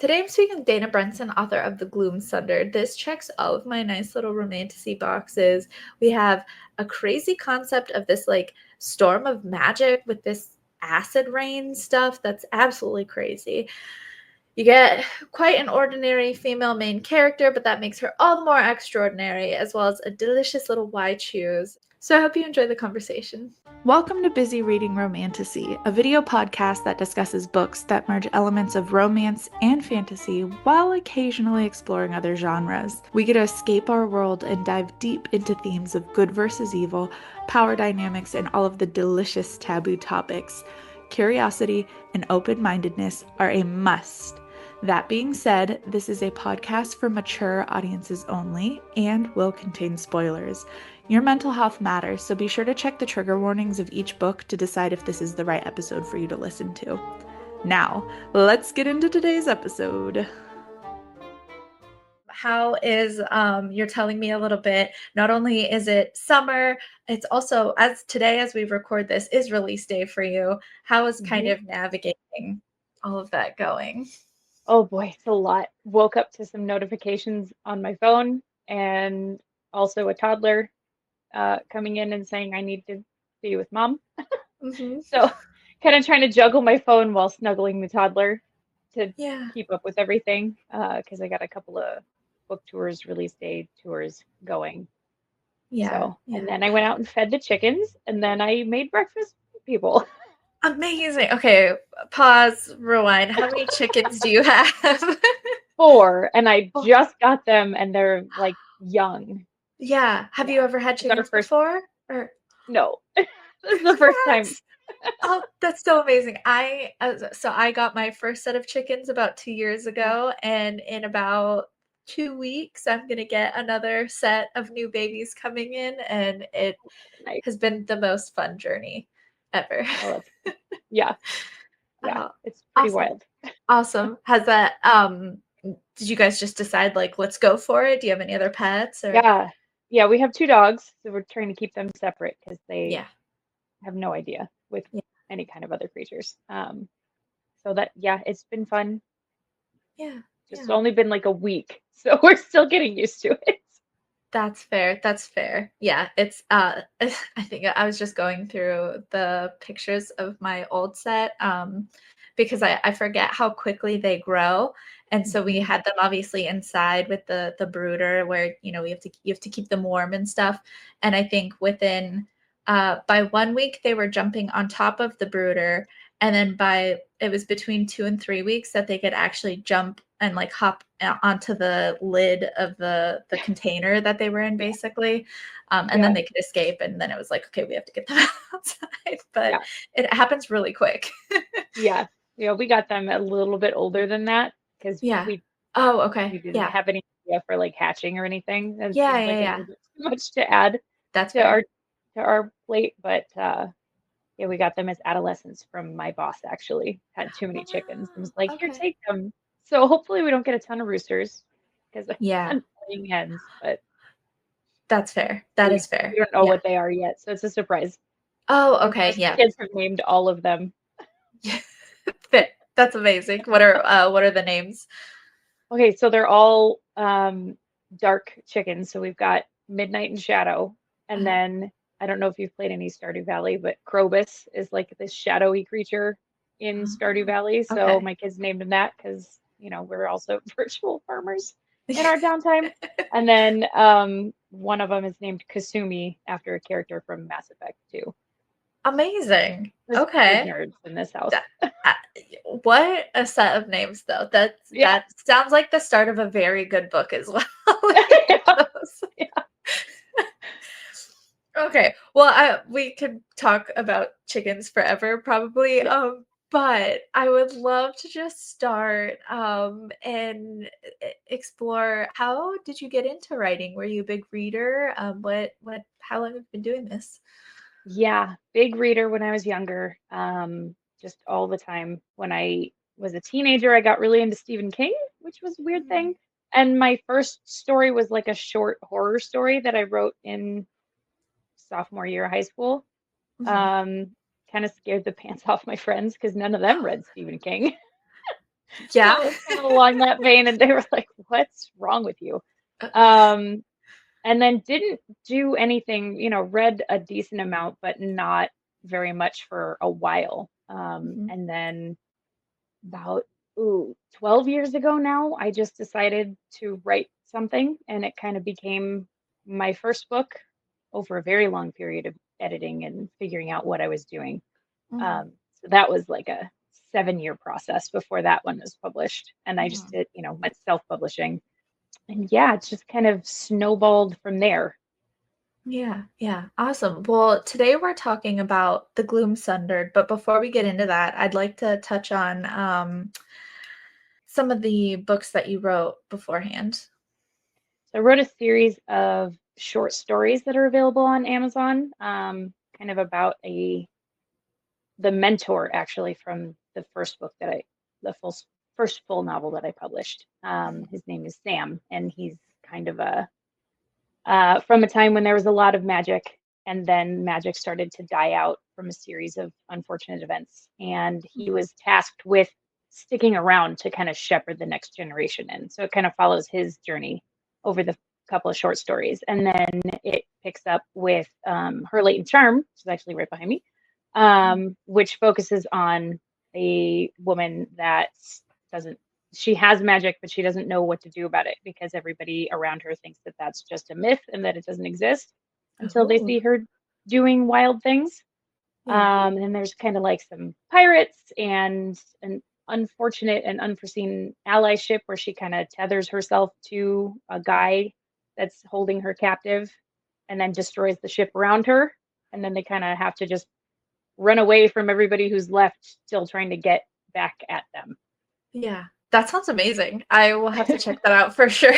Today I'm speaking with Dana Brentson, author of the Gloom Sundered. This checks all of my nice little romantasy boxes. We have a crazy concept of this like storm of magic with this acid rain stuff that's absolutely crazy. You get quite an ordinary female main character, but that makes her all the more extraordinary, as well as a delicious little why choose. So I hope you enjoy the conversation. Welcome to Busy Reading Romantasy, a video podcast that discusses books that merge elements of romance and fantasy while occasionally exploring other genres. We get to escape our world and dive deep into themes of good versus evil, power dynamics, and all of the delicious taboo topics. Curiosity and open-mindedness are a must. That being said, this is a podcast for mature audiences only and will contain spoilers. Your mental health matters, so be sure to check the trigger warnings of each book to decide if this is the right episode for you to listen to. Now, let's get into today's episode. How is, you're telling me a little bit, not only is it summer, it's also, as today, as we record this, is release day for you. How is kind of navigating all of that going? Oh boy, it's a lot. Woke up to some notifications on my phone and also a toddler coming in and saying I need to be with mom. So kind of trying to juggle my phone while snuggling the toddler to keep up with everything because I got a couple of book tours, release day tours going. And then I went out and fed the chickens and then I made breakfast for people. Amazing. Okay, pause, rewind. How many chickens do you have? 4, and I just got them and they're like young. Yeah. Have you ever had chickens before? Or no. This is the first time. Oh, that's so amazing. I got my first set of chickens about 2 years ago, and in about 2 weeks I'm gonna get another set of new babies coming in, and it has been the most fun journey ever. Oh, yeah. It's pretty wild. Awesome. Has that did you guys just decide like let's go for it? Do you have any other pets? Or? Yeah, we have 2 dogs, so we're trying to keep them separate because they have no idea with any kind of other creatures. So that it's been fun. Just only been like a week, so we're still getting used to it. That's fair. That's fair. Yeah, it's I think I was just going through the pictures of my old set because I forget how quickly they grow. And so we had them obviously inside with the brooder where you have to keep them warm and stuff. And I think within by 1 week they were jumping on top of the brooder, and then it was between 2 and 3 weeks that they could actually jump and like hop onto the lid of the container that they were in basically. And then they could escape, and then it was like, okay, we have to get them outside, but it happens really quick. We got them a little bit older than that because we didn't have any idea for like hatching or anything. It seems like a little bit too much to add to our plate, but we got them as adolescents from my boss. Actually had too many chickens and was like, here, take them. So hopefully we don't get a ton of roosters because I'm laying hens, but that's fair. That is fair. We don't know what they are yet, so it's a surprise. Oh, okay. The kids have named all of them. That's amazing. What are the names? Okay, so they're all dark chickens. So we've got Midnight and Shadow, and then I don't know if you've played any Stardew Valley, but Krobus is like this shadowy creature in Stardew Valley. So my kids named him that because we're also virtual farmers in our downtime. And then one of them is named Kasumi after a character from Mass Effect 2. Amazing. There's nerds in this house. What a set of names, though. That sounds like the start of a very good book as well. Okay. Well, we could talk about chickens forever, probably. But I would love to just start and explore, how did you get into writing? Were you a big reader? How long have you been doing this? Yeah, big reader when I was younger. Just all the time. When I was a teenager, I got really into Stephen King, which was a weird thing. And my first story was like a short horror story that I wrote in sophomore year of high school. Kind of scared the pants off my friends because none of them read Stephen King. Yeah. So it's kind of along that vein, and they were like, "What's wrong with you?" Uh, Um, and then didn't do anything, read a decent amount, but not very much for a while. mhm, And then about 12 years ago now, I just decided to write something, and it kind of became my first book over a very long period of editing and figuring out what I was doing. mhm, So that was like a 7-year process before that one was published. And I just mhm. did, went self-publishing. And yeah, it's just kind of snowballed from there. Yeah, yeah. Awesome. Well, today we're talking about the Gloom Sundered, but before we get into that, I'd like to touch on some of the books that you wrote beforehand. So I wrote a series of short stories that are available on Amazon, kind of about the mentor actually from the first book the first full novel that I published. His name is Sam, and he's kind of from a time when there was a lot of magic, and then magic started to die out from a series of unfortunate events. And he was tasked with sticking around to kind of shepherd the next generation in. So it kind of follows his journey over the couple of short stories. And then it picks up with Her Latent Charm, which is actually right behind me, which focuses on a woman that doesn't she has magic, but she doesn't know what to do about it because everybody around her thinks that that's just a myth and that it doesn't exist until they Oh, see her doing wild things. yeah. And there's kind of like some pirates and an unfortunate and unforeseen allyship where she kind of tethers herself to a guy that's holding her captive and then destroys the ship around her. And then they kind of have to just run away from everybody who's left, still trying to get back at them. Yeah. That sounds amazing. I will have to check that out for sure.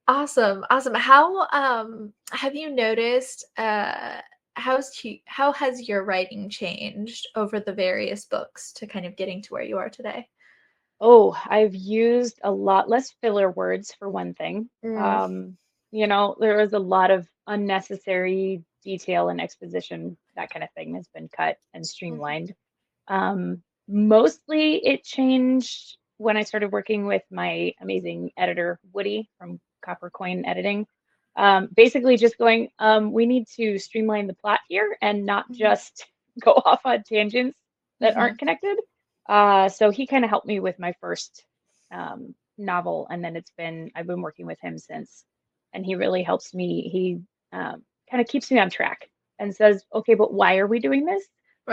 Awesome, awesome. How have you noticed how has your writing changed over the various books to kind of getting to where you are today? Oh, I've used a lot less filler words for one thing. Mm, There was a lot of unnecessary detail and exposition, that kind of thing has been cut and mhm, streamlined. Mostly it changed when I started working with my amazing editor, Woody from Copper Coin Editing. Basically just going, we need to streamline the plot here and not mhm, just go off on tangents that mhm. aren't connected. So he kind of helped me with my first novel, and then I've been working with him since, and he really helps me. He kind of keeps me on track and says, okay, but why are we doing this?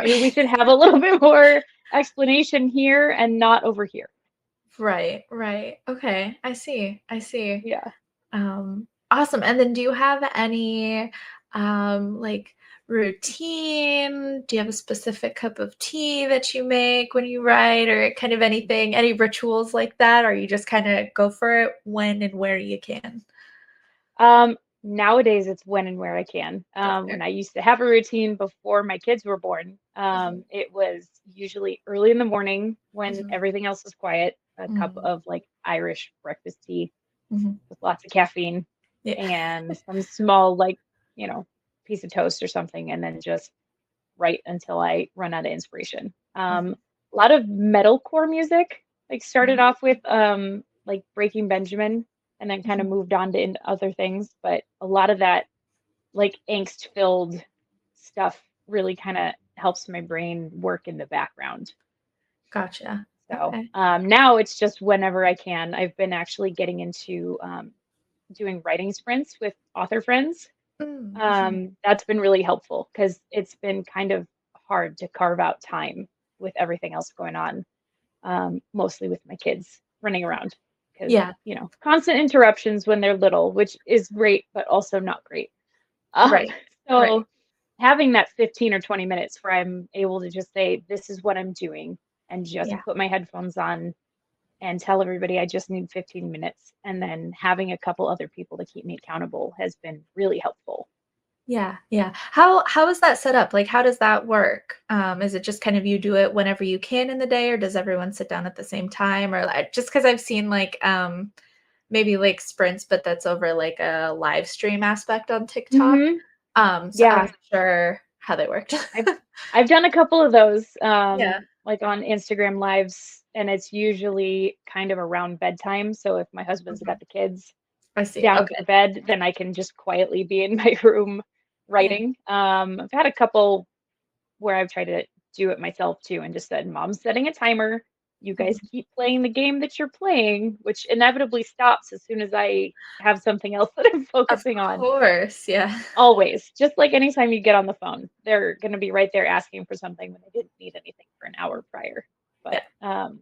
Maybe we Right. should have a little bit more explanation here and not over here. Right, right. Okay, I see. I see. Yeah. Awesome. And then do you have any like routine? Do you have a specific cup of tea that you make when you write or kind of anything, any rituals like that? Or you just kind of go for it when and where you can? Nowadays it's when and where I can. When Gotcha. I used to have a routine before my kids were born, Mhm, it was usually early in the morning when mhm, everything else was quiet, a cup mhm, of like Irish breakfast tea mhm. with lots of caffeine Yeah. and some small, like, you know, piece of toast or something, and then just write until I run out of inspiration. A lot of metalcore music, like started Mhm. off with like Breaking Benjamin and then kind of Mhm. moved on to into other things, but a lot of that like angst filled stuff really kind of helps my brain work in the background. Gotcha. So Okay. now it's just whenever I can. I've been actually getting into doing writing sprints with author friends. Mm, mhm. That's been really helpful because it's been kind of hard to carve out time with everything else going on, mostly with my kids running around because, Yeah. constant interruptions when they're little, which is great, but also not great. Um, Right. Right. so having that 15 or 20 minutes where I'm able to just say, this is what I'm doing, and just Yeah. put my headphones on and tell everybody I just need 15 minutes. And then having a couple other people to keep me accountable has been really helpful. Yeah, yeah. How is that set up? Like, how does that work? Is it just kind of you do it whenever you can in the day, or does everyone sit down at the same time? Or like, just because I've seen like maybe like sprints, but that's over like a live stream aspect on TikTok. Hmm. So I Yeah, wasn't sure how they worked. I've I've done a couple of those. Yeah. like on Instagram lives, and it's usually kind of around bedtime. So if my husband's Mhm. got the kids I see. down Okay. for bed, then I can just quietly be in my room Yeah. writing. I've had a couple where I've tried to do it myself too and just said, Mom's setting a timer. You guys Mhm. keep playing the game that you're playing, which inevitably stops as soon as I have something else that I'm Of focusing on. course. Yeah. Always. Just like anytime you get on the phone, they're going to be right there asking for something when they didn't need anything for an hour prior. Yeah. But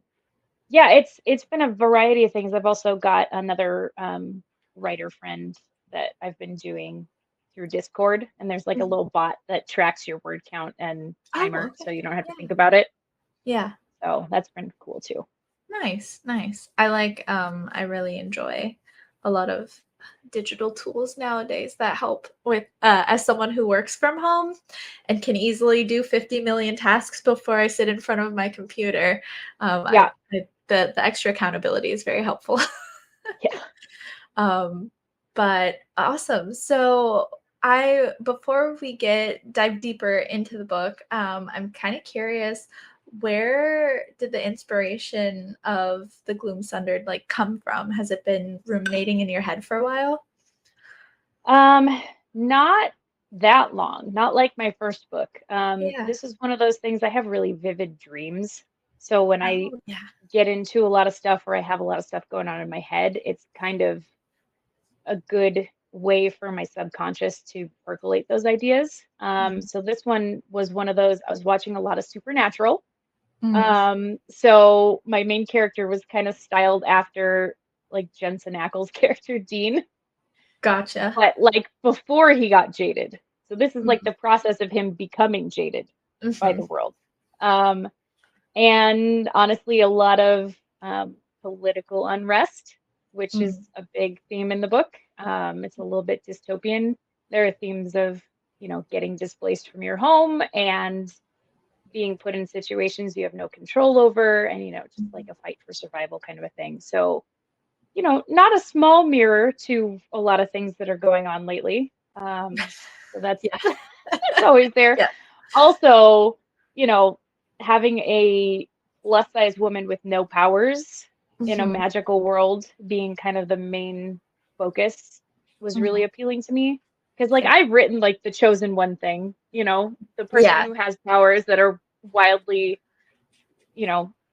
yeah, it's been a variety of things. I've also got another writer friend that I've been doing through Discord, and there's like a Mhm. little bot that tracks your word count and Oh, timer, okay. so you don't have to Yeah. think about it. Yeah. So that's been cool too. Nice, nice. I really enjoy a lot of digital tools nowadays that help with as someone who works from home and can easily do 50 million tasks before I sit in front of my computer. Yeah, The extra accountability is very helpful. yeah. Um, but awesome. So I before we get dive deeper into the book, I'm kind of curious, where did the inspiration of the Gloom Sundered like come from? Has it been ruminating in your head for a while? Um, Not that long, not like my first book. Yeah. This is one of those things I have really vivid dreams. So when I Oh, yeah. get into a lot of stuff or I have a lot of stuff going on in my head, it's kind of a good way for my subconscious to percolate those ideas. Mhm. So this one was one of those. I was watching a lot of Supernatural. Mm, So my main character was kind of styled after like Jensen Ackles' character Dean, gotcha. but like before he got jaded. So this is like Mhm. the process of him becoming jaded by Mhm. the world. Um, and honestly, a lot of political unrest, which is Mm. a big theme in the book. It's a little bit dystopian. There are themes of, getting displaced from your home and being put in situations you have no control over, and, just like a fight for survival kind of a thing. So, not a small mirror to a lot of things that are going on lately. So that's Yeah. it's always there. Yeah. Also, you know, having a plus size woman with no powers in a Mhm. magical world being kind of the main focus was really Mhm. appealing to me. Because, like, Yeah. I've written, like, the chosen one thing, the person Yeah. who has powers that are wildly,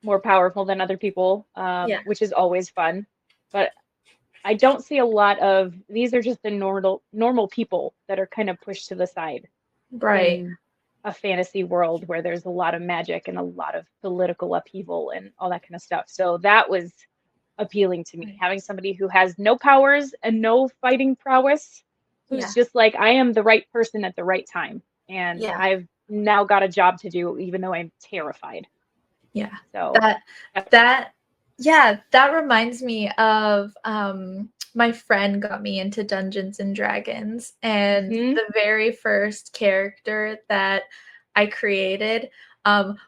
more powerful than other people, Yeah. which is always fun. But I don't see a lot of these are just the normal people that are kind of pushed to the side Right. in a fantasy world where there's a lot of magic and a lot of political upheaval and all that kind of stuff. So that was appealing to me. Right. Having somebody who has no powers and no fighting prowess, who's Yeah. just like, I am the right person at the right time. And Yeah. I've now got a job to do, even though I'm terrified. Yeah. So, That that yeah, that reminds me of my friend got me into Dungeons and Dragons, and mhm. the very first character that I created,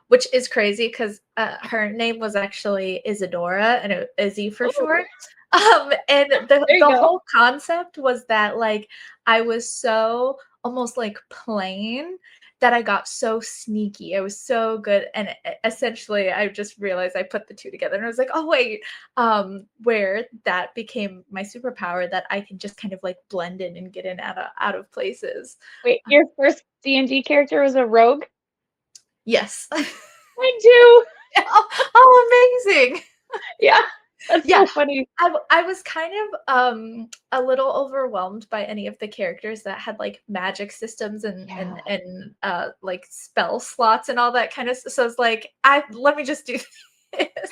which is crazy because her name was actually Isadora, and Izzy for Ooh, short. And the there you the go. whole concept was that like I was so almost like plain that I got so sneaky. I was so good, and essentially, I just realized I put the two together, and I was like, "Oh wait," where that became my superpower that I can just kind of like blend in and get in out of places. Wait, Uh, your first D&D character was a rogue? yes. I do. Amazing. Yeah, that's Yeah, so funny. I was kind of a little overwhelmed by any of the characters that had like magic systems and Yeah, like spell slots and all that kind of so I was like, I let me just do this.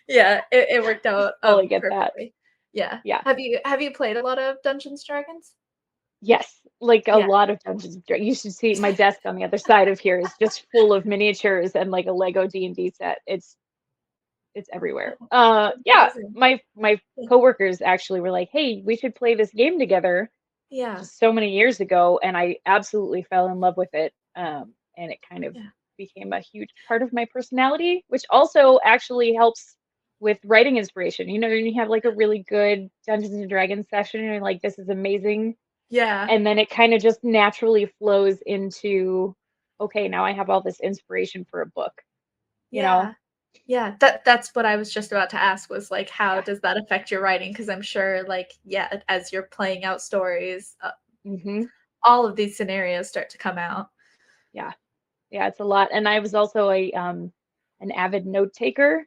Yeah, it worked out totally get that. perfectly. Yeah. Yeah. Have you played a lot of Dungeons Dragons? Yes, like a Yeah. lot of Dungeons and Dragons. You should see my desk on the other side of here is just full of miniatures and like a Lego D&D set. It's everywhere. Oh, Yeah, amazing. my Yeah. coworkers actually were like, "Hey, we should play this game together." Yeah. Just so many years ago, and I absolutely fell in love with it. And it kind of Yeah. became a huge part of my personality, which also actually helps with writing inspiration. When you have like a really good Dungeons and Dragons session, and you're like, "This is amazing." Yeah. And then it kind of just naturally flows into, okay, now I have all this inspiration for a book. you know? Yeah, that's what I was just about to ask was like, how Yeah. does that affect your writing? Because I'm sure, like, yeah, as you're playing out stories, Hmm. all of these scenarios start to come out. Yeah. Yeah, it's a lot. And I was also a an avid note taker.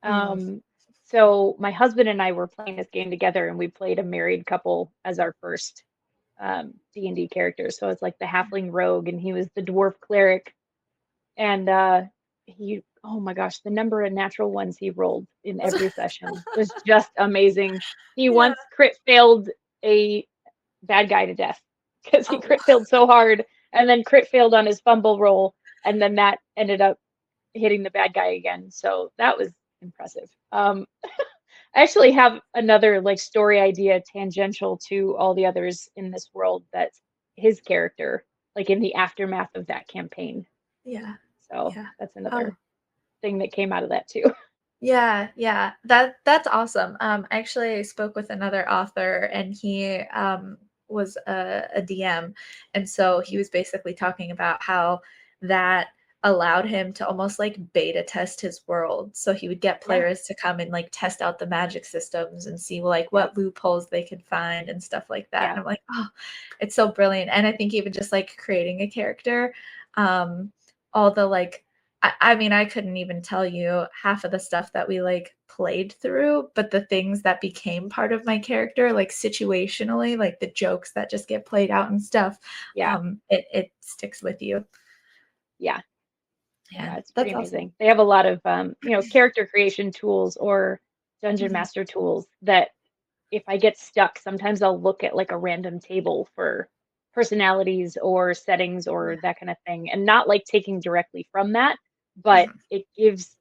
Mm. So my husband and I were playing this game together, and we played a married couple as our first D&D character. So it's like the halfling rogue, and he was the dwarf cleric. And he, oh my gosh, the number of natural ones he rolled in every session was just amazing. He Yeah. once crit failed a bad guy to death because he Oh, crit failed so hard, and then crit failed on his fumble roll, and then that ended up hitting the bad guy again. So that was impressive. I actually have another like story idea tangential to all the others in this world that's his character, like in the aftermath of that campaign. yeah. So Yeah. that's Oh, another thing that came out of that too. yeah. That's awesome. Actually, I spoke with another author, and he was a DM, and so he was basically talking about how that allowed him to almost like beta test his world. So he would get Yeah, players to come and like test out the magic systems and see like yeah, what loopholes they could find and stuff like that. yeah, And I'm like, oh, it's so brilliant. And I think even just like creating a character, um, all the like I mean, I couldn't even tell you half of the stuff that we like played through, but the things that became part of my character, like situationally, like the jokes that just get played out and stuff, yeah, it sticks with you. yeah. Yeah, Yeah, it's pretty that's awesome. amazing. They have a lot of character creation tools or dungeon Mhm. master tools that if I get stuck, sometimes I'll look at like a random table for personalities or settings Yeah. or that kind of thing, and not like taking directly from that, but Mhm.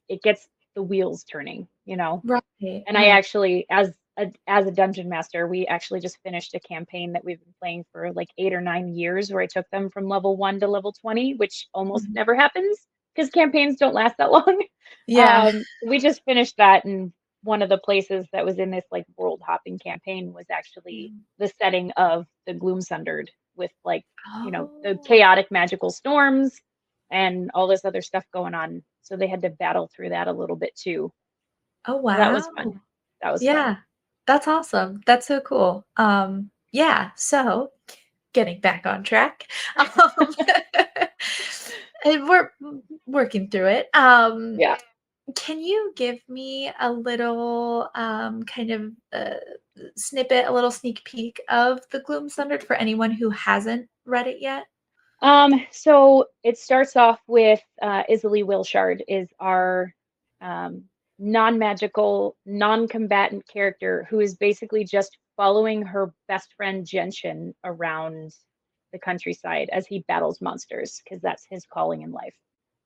it gets the wheels turning, you know. Right, And I right. actually, as a dungeon master, we actually just finished a campaign that we've been playing for like 8 or 9 years, where I took them from level 1 to level 20, which almost Mhm. never happens because campaigns don't last that long. Yeah. We just finished that, and one of the places that was in this like world hopping campaign was actually Mm. the setting of the Gloom Sundered with like, the Oh. chaotic magical storms and all this other stuff going on. So they had to battle through that a little bit too. Oh, So that was wow. fun. That was fun. Yeah. That's awesome. That's so cool. Yeah, so getting back on track. Um, and we're working through it. Yeah. Can you give me a little kind of snippet, a little sneak peek of the Gloom Sundered for anyone who hasn't read it yet? So it starts off with Isalee Wilshard is our um, non-magical, non-combatant character who is basically just following her best friend Gentian around the countryside as he battles monsters, because that's his calling in life.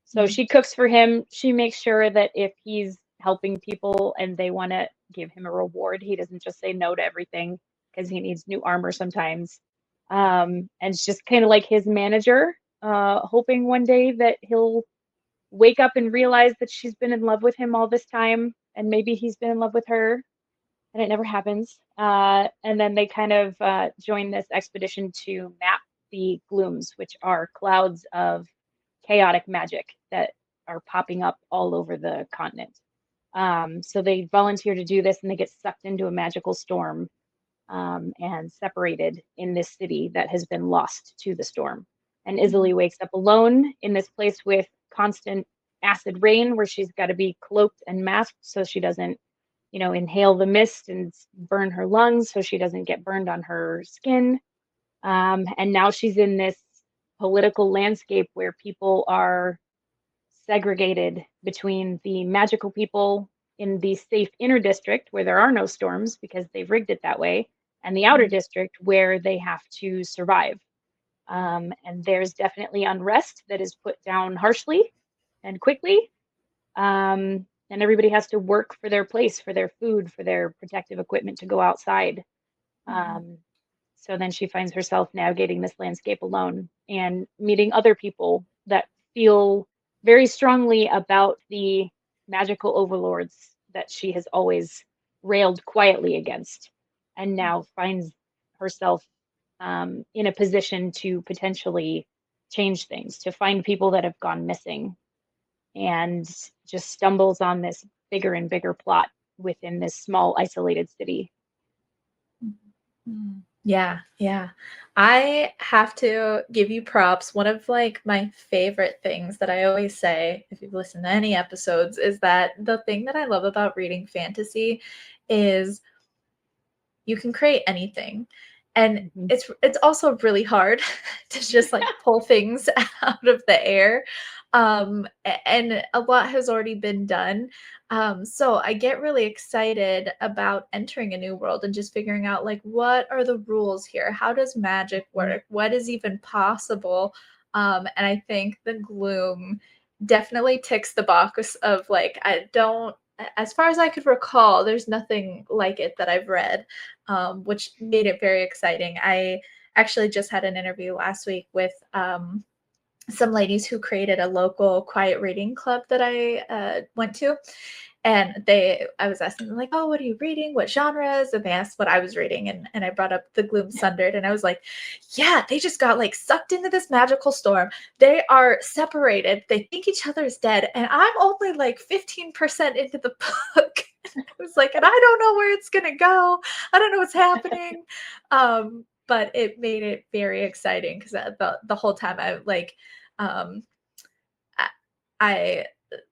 So Mhm. she cooks for him. She makes sure that if he's helping people and they want to give him a reward, he doesn't just say no to everything because he needs new armor sometimes. And it's just kind of like his manager, hoping one day that he'll wake up and realize that she's been in love with him all this time, and maybe he's been in love with her, and it never happens. And then they kind of join this expedition to map the glooms, which are clouds of chaotic magic that are popping up all over the continent. So they volunteer to do this, and they get sucked into a magical storm, and separated in this city that has been lost to the storm. And Mhm. Isalee wakes up alone in this place with constant acid rain, where she's got to be cloaked and masked so she doesn't, inhale the mist and burn her lungs, so she doesn't get burned on her skin. And now she's in this political landscape where people are segregated between the magical people in the safe inner district where there are no storms because they've rigged it that way, and the outer Mhm. district where they have to survive. And there's definitely unrest that is put down harshly and quickly. And everybody has to work for their place, for their food, for their protective equipment to go outside. Mhm. Um, so then she finds herself navigating this landscape alone and meeting other people that feel very strongly about the magical overlords that she has always railed quietly against, and now finds herself in a position to potentially change things, to find people that have gone missing and just stumbles on this bigger and bigger plot within this small isolated city. Yeah, yeah. I have to give you props. One of like my favorite things that I always say, if you've listened to any episodes, is that the thing that I love about reading fantasy is you can create anything. And Mhm. it's also really hard to just like pull things out of the air. And a lot has already been done. So I get really excited about entering a new world and just figuring out like what are the rules here? How does magic Mhm. work? What is even possible? And I think the Gloom definitely ticks the box of like I don't, as far as I could recall, there's nothing like it that I've read, which made it very exciting. I actually just had an interview last week with some ladies who created a local quiet reading club that I went to. And I was asking them like, oh, what are you reading? What genres? And they asked what I was reading. And I brought up the Gloom Sundered. And I was like, yeah, they just got like sucked into this magical storm. They are separated. They think each other is dead. And I'm only like 15% into the book. I was like, and I don't know where it's going to go. I don't know what's happening. But it made it very exciting because the whole time I like, um, I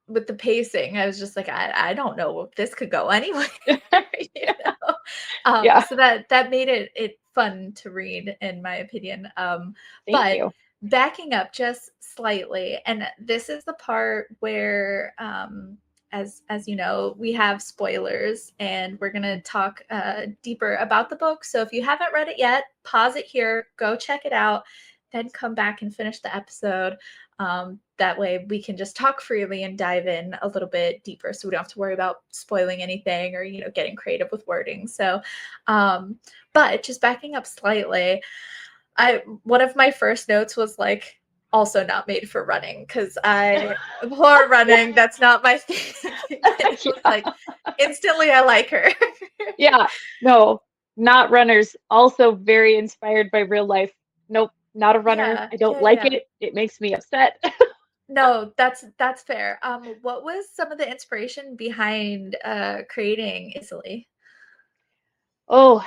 with the pacing, I was just like, I don't know if this could go anywhere, you know? Yeah, So that made it fun to read, in my opinion. thank But you. backing up just slightly, and this is the part where, as you know, we have spoilers, and we're gonna talk deeper about the book. So if you haven't read it yet, pause it here, go check it out, then come back and finish the episode. That way we can just talk freely and dive in a little bit deeper, so we don't have to worry about spoiling anything or getting creative with wording. So but just backing up slightly, I one of my first notes was like, also not made for running, because I abhor running. That's not my thing. It was like instantly I like her. Yeah, no, not runners. Also very inspired by real life. Nope, not a runner. Yeah, I don't yeah, like yeah. it. It makes me upset. No, that's fair. What was some of the inspiration behind creating Italy? Oh,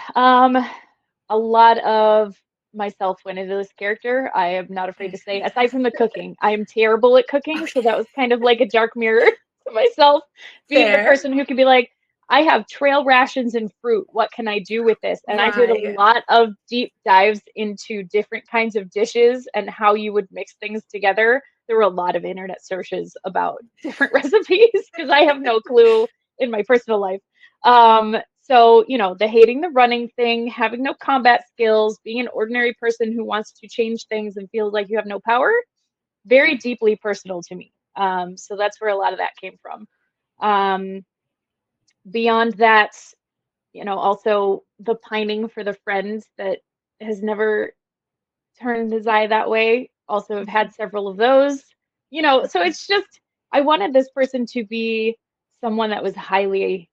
a lot of myself went into this character. I am not afraid to say, aside from the cooking, I am terrible at cooking. So Okay, that was kind of like a dark mirror to myself, being the fair. person who could be like, I have trail rations and fruit. What can I do with this? And I did a Right. lot of deep dives into different kinds of dishes and how you would mix things together. There were a lot of internet searches about different recipes because I have no clue in my personal life. So, the hating the running thing, having no combat skills, being an ordinary person who wants to change things and feels like you have no power, very deeply personal to me. So that's where a lot of that came from. Um, Beyond that, also the pining for the friends that has never turned his eye that way. Also have had several of those. So it's just I wanted this person to be someone that was highly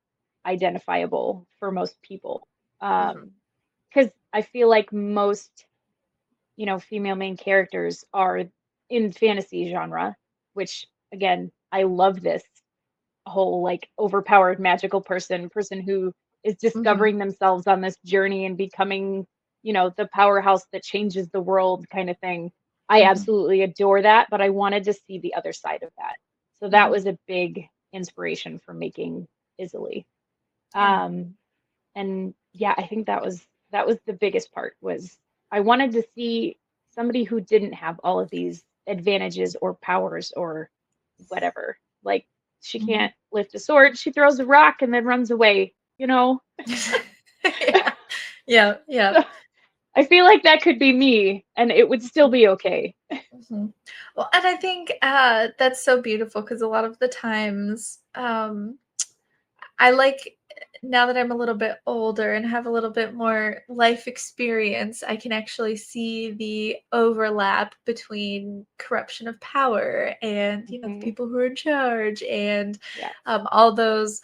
identifiable for most people. Mhm. Because I feel like most, female main characters are in fantasy genre, which again, I love this whole like overpowered magical person who is Mhm. discovering themselves on this journey and becoming, the powerhouse that changes the world kind of thing. I Mhm. absolutely adore that, but I wanted to see the other side of that. So that Mhm. was a big inspiration for making Isily. Yeah. Um, and yeah, I think that was the biggest part was I wanted to see somebody who didn't have all of these advantages or powers or whatever. Like she Mhm. can't lift a sword, she throws a rock and then runs away. Yeah. Yeah, yeah. So I feel like that could be me and it would still be okay. Mhm. Well, and I think that's so beautiful, because a lot of the times, I like, now that I'm a little bit older and have a little bit more life experience, I can actually see the overlap between corruption of power and the Mhm. people who are in charge, and Yeah. all those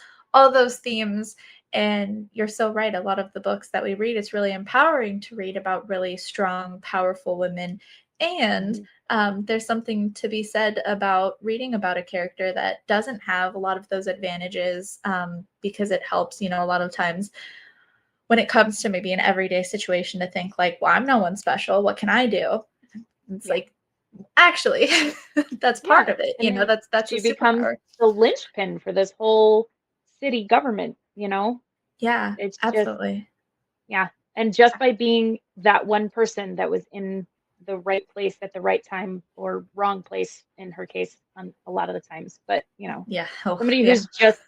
themes. And you're so right. A lot of the books that we read, it's really empowering to read about really strong, powerful women. And there's something to be said about reading about a character that doesn't have a lot of those advantages, because it helps, a lot of times when it comes to maybe an everyday situation to think like, well, I'm no one special. What can I do? It's like, actually, that's part of it. And then That's a she becomes superpower. the linchpin for this whole city government, Yeah, It's just, absolutely. yeah. And just by being that one person that was in the right place at the right time, or wrong place in her case on a lot of the times, but Yeah. Oh, somebody yeah. who's just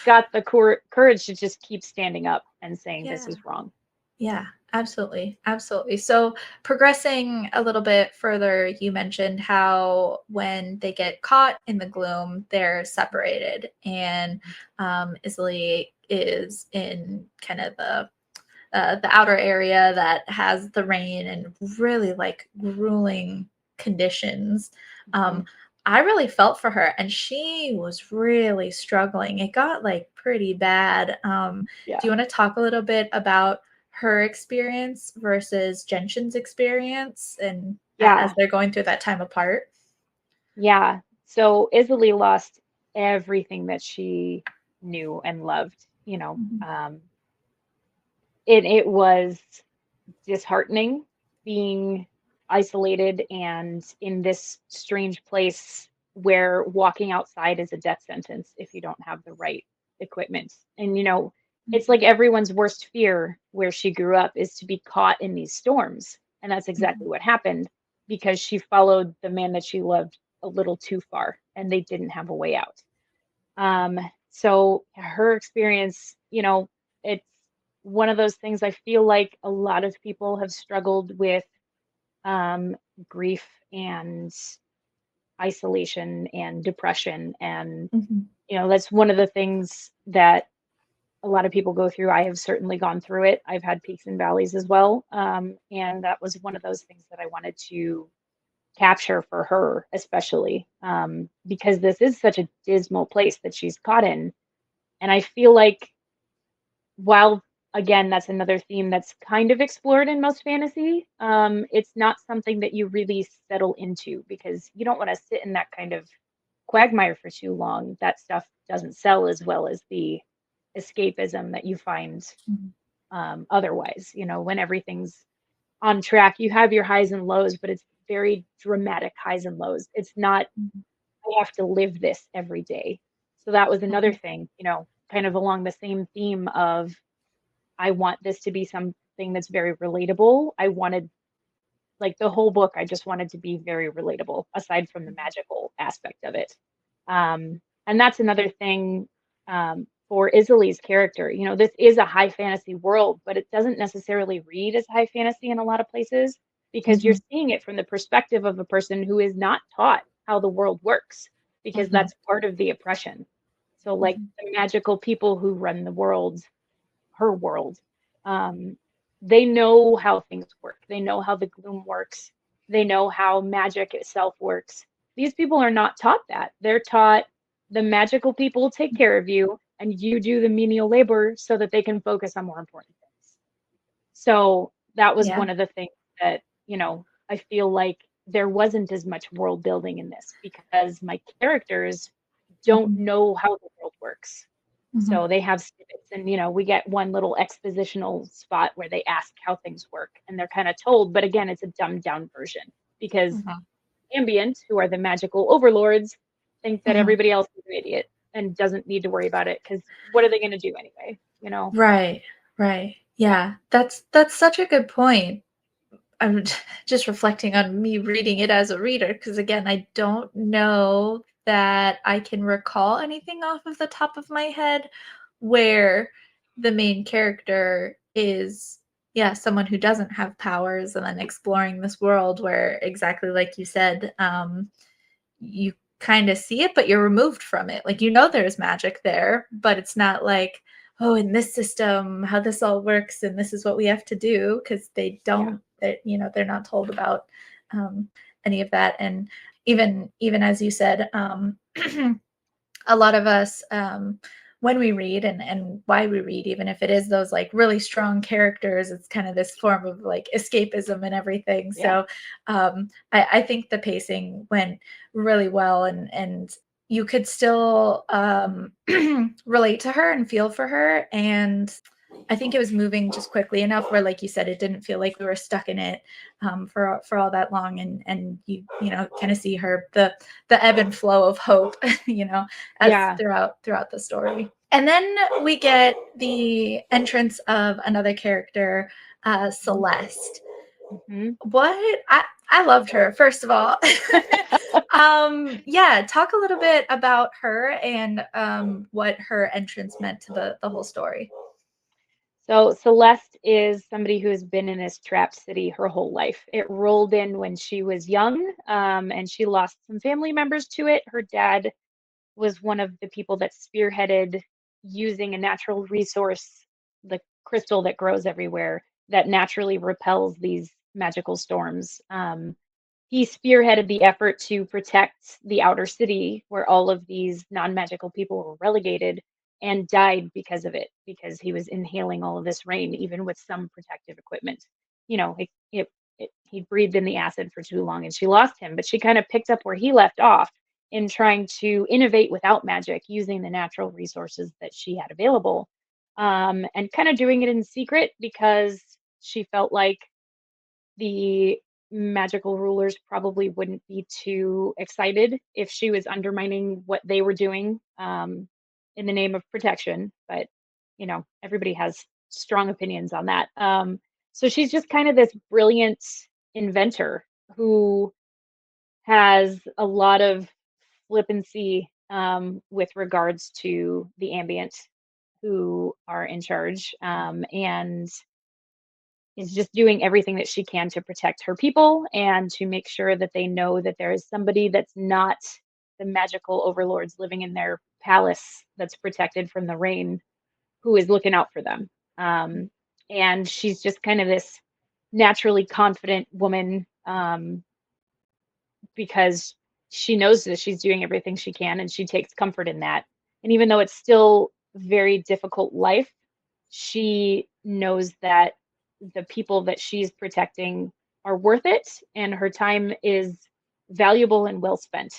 got the courage to just keep standing up and saying this Yeah. is wrong. Yeah, absolutely. Absolutely. So, progressing a little bit further, you mentioned how when they get caught in the gloom, they're separated. And Isley is in kind of the outer area that has the rain and really like grueling conditions. Mhm. I really felt for her, and she was really struggling. It got like pretty bad. Do you Yeah. want to talk a little bit about her experience versus Genshin's experience, and as Yeah. they're going through that time apart? Yeah. So Isaly lost everything that she knew and loved, Mhm. it was disheartening being isolated and in this strange place where walking outside is a death sentence if you don't have the right equipment. And it's like everyone's worst fear where she grew up is to be caught in these storms. And that's exactly Mhm. what happened because she followed the man that she loved a little too far and they didn't have a way out. So her experience, it's one of those things I feel like a lot of people have struggled with um, grief and isolation and depression. And, Mhm. that's one of the things that a lot of people go through. I have certainly gone through it. I've had peaks and valleys as well. And that was one of those things that I wanted to capture for her, especially because this is such a dismal place that she's caught in. And I feel like while again, that's another theme that's kind of explored in most fantasy, it's not something that you really settle into because you don't want to sit in that kind of quagmire for too long. That stuff doesn't sell as well as the escapism that you find Mhm. otherwise. When everything's on track, you have your highs and lows, but it's very dramatic highs and lows. It's not, Mhm. I have to live this every day. So that was another Mhm. thing, kind of along the same theme of I want this to be something that's very relatable. I wanted, like, the whole book, I just wanted to be very relatable, aside from the magical aspect of it. And that's another thing for Isaly's character. This is a high fantasy world, but it doesn't necessarily read as high fantasy in a lot of places because you're Mhm. seeing it from the perspective of a person who is not taught how the world works, because Mhm. that's part of the oppression. So, like, Mhm. the magical people who run the world, her world. Um, they know how things work. They know how the gloom works. They know how magic itself works. These people are not taught that. They're taught the magical people take care of you and you do the menial labor so that they can focus on more important things. So that was Yeah. one of the things that, I feel like there wasn't as much world building in this because my characters don't Mhm. know how the world works. Mhm. So they have snippets, and we get one little expositional spot where they ask how things work, and they're kind of told, but again, it's a dumbed down version because Mhm. Ambient, who are the magical overlords, think that Mhm. everybody else is an idiot and doesn't need to worry about it because what are they going to do anyway? Right, right. Yeah, that's such a good point. I'm just reflecting on me reading it as a reader because again, I don't know that I can recall anything off of the top of my head where the main character is, yeah, someone who doesn't have powers and then exploring this world where exactly like you said, you kind of see it, but you're removed from it. Like, there's magic there, but it's not like, oh, in this system, how this all works, and this is what we have to do, because they Yeah. don't, they're not told about um, any of that. And even as you said, a lot of us when we read and why we read, even if it is those like really strong characters, it's kind of this form of like escapism and everything. Yeah. So I think the pacing went really well, and you could still relate to her and feel for her. And I think it was moving just quickly enough where, like you said, it didn't feel like we were stuck in it for all that long. And you know, kind of see her the ebb and flow of hope, you know, as Yeah. throughout the story. And then we get the entrance of another character, Celeste. Mm-hmm. What I loved her, first of all. Yeah, talk a little bit about her and what her entrance meant to the whole story. So Celeste is somebody who has been in this trapped city her whole life. It rolled in when she was young, and she lost some family members to it. Her dad was one of the people that spearheaded using a natural resource, the crystal that grows everywhere, that naturally repels these magical storms. He spearheaded the effort to protect the outer city where all of these non-magical people were relegated, and died because of it, because he was inhaling all of this rain even with some protective equipment. You know, he breathed in the acid for too long and she lost him, but she kind of picked up where he left off in trying to innovate without magic using the natural resources that she had available, and kind of doing it in secret because she felt like the magical rulers probably wouldn't be too excited if she was undermining what they were doing, in the name of protection. But, you know, everybody has strong opinions on that. So she's just kind of this brilliant inventor who has a lot of flippancy, with regards to the ambient who are in charge, and is just doing everything that she can to protect her people and to make sure that they know that there is somebody that's not the magical overlords living in their palace that's protected from the rain, who is looking out for them. And she's just kind of this naturally confident woman, because she knows that she's doing everything she can and she takes comfort in that. And even though it's still very difficult life, she knows that the people that she's protecting are worth it and her time is valuable and well spent.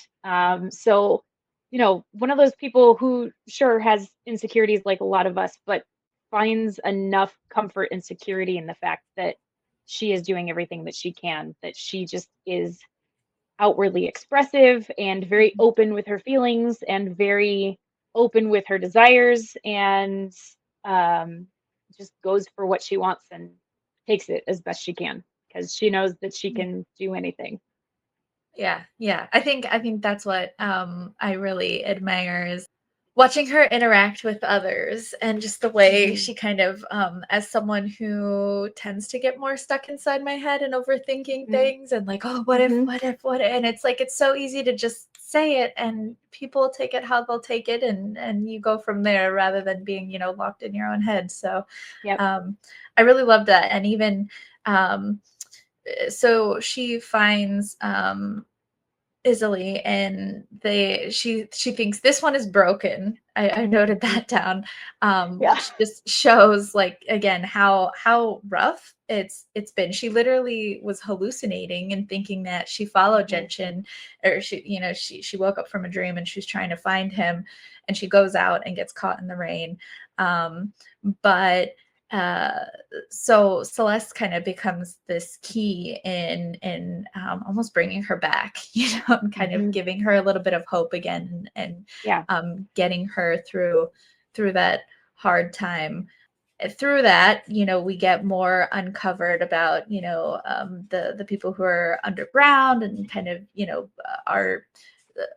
So, you know, one of those people who sure has insecurities like a lot of us, but finds enough comfort and security in the fact that she is doing everything that she can, that she just is outwardly expressive and very open with her feelings and very open with her desires, and um, just goes for what she wants and takes it as best she can because she knows that she can do anything. Yeah. I think that's what I really admire is watching her interact with others, and just the way Hmm. she kind of as someone who tends to get more stuck inside my head and overthinking Hmm. things and like, oh, Hmm. what if, and it's like it's so easy to just say it and people take it how they'll take it, and you go from there rather than being, you know, locked in your own head. So Yep. I really love that. And even um so she finds Isily, and she thinks this one is broken. I noted Hmm. that down, Yeah. which just shows like again how rough it's been. She literally was hallucinating and thinking that she followed Hmm. Genshin, or she, you know, she woke up from a dream and she's trying to find him, and she goes out and gets caught in the rain. But uh so Celeste kind of becomes this key in almost bringing her back, you know, and kind of Hmm. giving her a little bit of hope again, and Yeah. getting her through that hard time. Through that, you know, we get more uncovered about, you know, the people who are underground and kind of, you know, are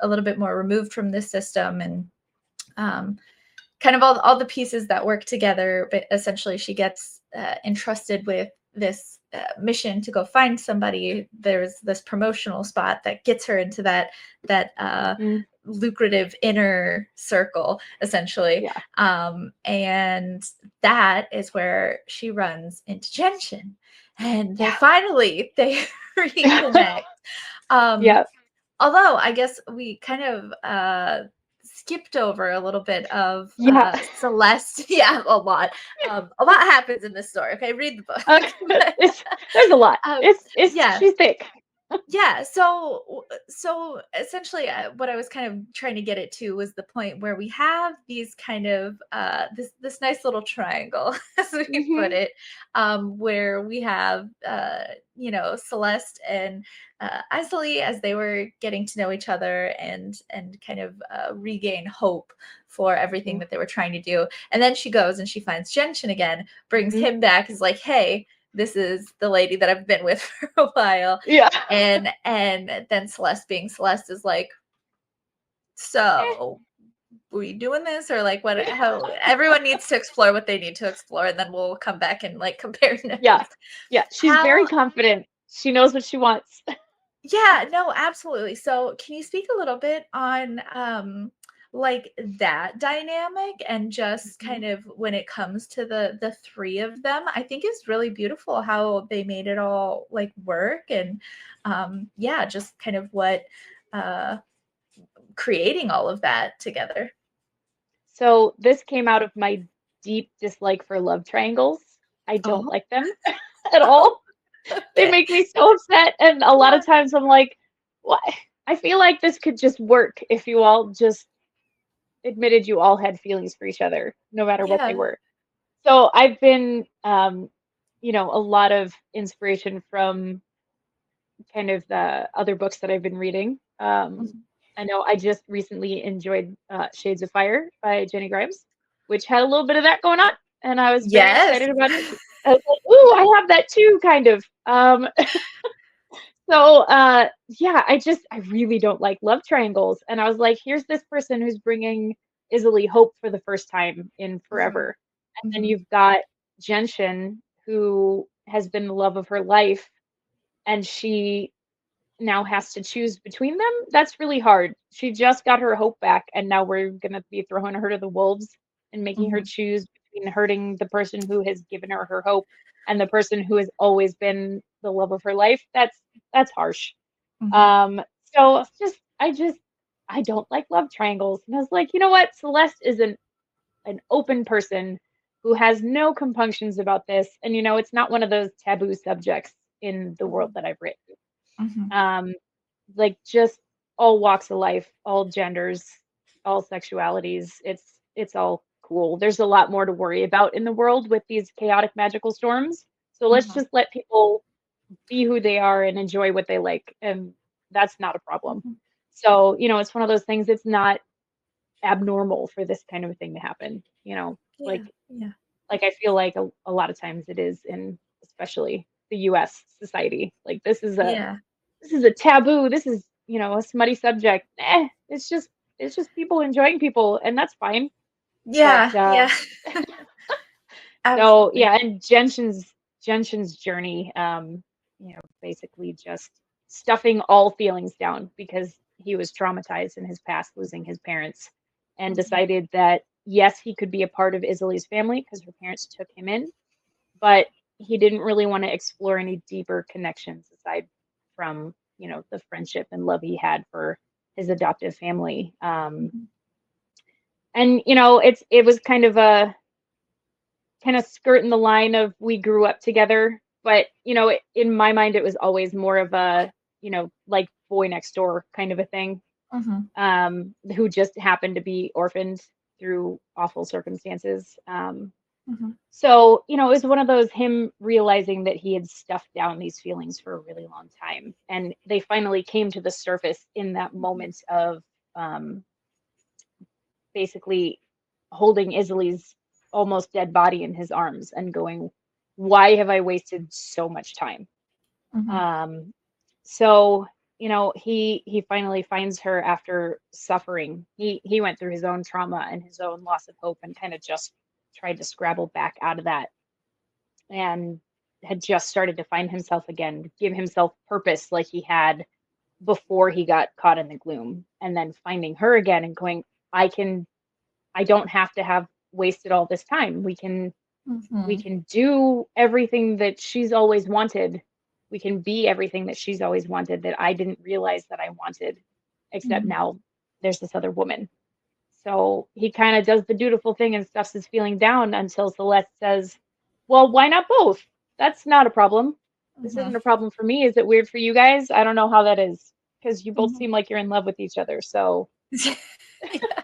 a little bit more removed from this system, and um, kind of all the pieces that work together. But essentially she gets entrusted with this mission to go find somebody. There's this promotional spot that gets her into that Hmm. lucrative inner circle, essentially. Yeah. And that is where she runs into Genshin, and Yeah. they reconnect. um Yeah. Although I guess we kind of skipped over a little bit of Yeah. Celeste. Yeah, a lot. A lot happens in this story. Okay, read the book. There's a lot. um, It's yeah, she's thick. yeah. So essentially, what I was kind of trying to get it to was the point where we have these kind of this nice little triangle, as we put Hmm. it, where we have Celeste and Isley as they were getting to know each other and kind of regain hope for everything that they were trying to do. And then she goes and she finds Genshin again, brings Hmm. him back, is like, hey, this is the lady that I've been with for a while. Yeah. And then Celeste, being Celeste, is like, so were you doing this, or like what? How everyone needs to explore what they need to explore, and then we'll come back and like compare Yeah. notes. Yeah. She's very How? confident. She knows what she wants. Yeah, no, absolutely. So, can you speak a little bit on like that dynamic and just Mhm. kind of when it comes to the three of them? I think it's really beautiful how they made it all like work and yeah, just kind of what uh creating all of that together. So this came out of my deep dislike for love triangles. I don't Oh, like them at oh, all. They okay. make me so upset, and a lot Yeah. of times I'm like, "What?" I feel like this could just work if you all just admitted you all had feelings for each other, no matter what they Yeah. were. So I've been, a lot of inspiration from kind of the other books that I've been reading. Mhm. I know I just recently enjoyed Shades of Fire by Jenny Grimes, which had a little bit of that going on, and I was very Yes. excited about it. I was like, "Ooh, I have that too," kind of. Yeah, I really don't like love triangles, and I was like, "Here's this person who's bringing Isaly hope for the first time in Mhm. forever," and then Mhm. you've got Genshin, who has been the love of her life, and she now has to choose between them. That's really hard. She just got her hope back, and now we're gonna be throwing her to the wolves and making her Mhm. choose between hurting the person who has given her hope and the person who has always been the love of her life. That's harsh. Mhm. Um, so it's I don't like love triangles. And I was like, you know what? Celeste is an open person who has no compunctions about this. And it's not one of those taboo subjects in the world Mhm. that I've written. Mhm. Um, like just all walks of life, all genders, all sexualities. It's all cool. There's a lot more to worry about in the world with these chaotic magical storms. So let's Mhm. just let people be who they are and enjoy what they like, and that's not a problem. Mhm. So, it's one of those things. It's not abnormal for this kind of a thing to happen, Yeah. like Yeah. I feel like a lot of times it is in especially the US society. Like Yeah. this is a taboo. This is, a smutty subject. It's just people enjoying people, and that's fine. But Yeah. Yeah. so Absolutely. yeah, and Genshin's journey, basically just stuffing all feelings down because he was traumatized in his past, losing his parents, and Mhm. decided that yes, he could be a part of Isaly's family because her parents took him in, but he didn't really want to explore any deeper connections aside from the friendship and love he had for his adoptive family. Mhm. And it was kind of skirting the line of we grew up together, but in my mind it was always more of a like boy next door kind of a thing, Mhm. who just happened to be orphaned through awful circumstances. Mhm. So, it was one of those him realizing that he had stuffed down these feelings for a really long time. And they finally came to the surface in that Mhm. moment of um, basically holding Isaly's almost dead body in his arms and going, why have I wasted so much time? Mhm. Um, so, he finally finds her after suffering. He went through his own trauma and his own loss of hope and kind of just tried to scrabble back out of that, and had just started to find himself again, give himself purpose like he had before he got caught in the gloom, and then finding her again and going, I don't have to have wasted all this time. We Mhm. can do everything that she's always wanted. We can be everything that she's always wanted that I didn't realize that I wanted, except Mhm. now there's this other woman. So he kind of does the dutiful thing and stuffs his feeling down until Celeste says, well, why not both? That's not a problem. This Mhm. isn't a problem for me. Is it weird for you guys? I don't know how that is because you both Mhm. seem like you're in love with each other. So, Yeah.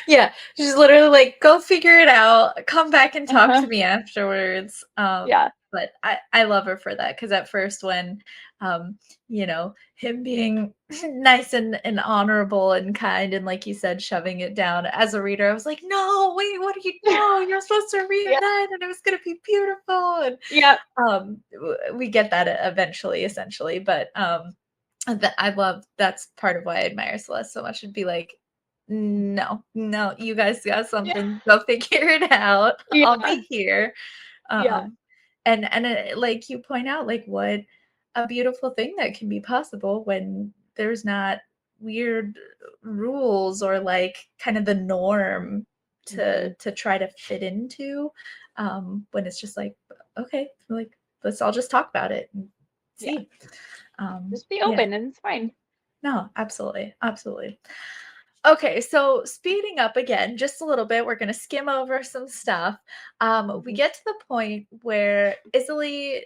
Yeah, she's literally like, go figure it out, come back and talk uh-huh. to me afterwards. Yeah. But I love her for that, because at first when um, him being nice and honorable and kind, and like you said, shoving it down, as a reader, I was like, no, wait, what are you, no, you're supposed to Yeah. reunite and it was gonna be beautiful. And Yeah. we get that eventually, essentially. But I love, that's part of why I admire Celeste so much, and be like, no, no, you guys got Yeah. something, go figure it out. I'll Yeah. be here. Yeah. um like you point out, like, what a beautiful thing that can be possible when there's not weird rules, or like kind of the norm Hmm. to try to fit into, when it's just like, okay, like, let's all just talk about it and Yeah. see. Just be Yeah, open and it's fine. no, absolutely, absolutely. Okay, so speeding up again just a little bit, we're going to skim over some stuff. We Hmm. get to the point where Isily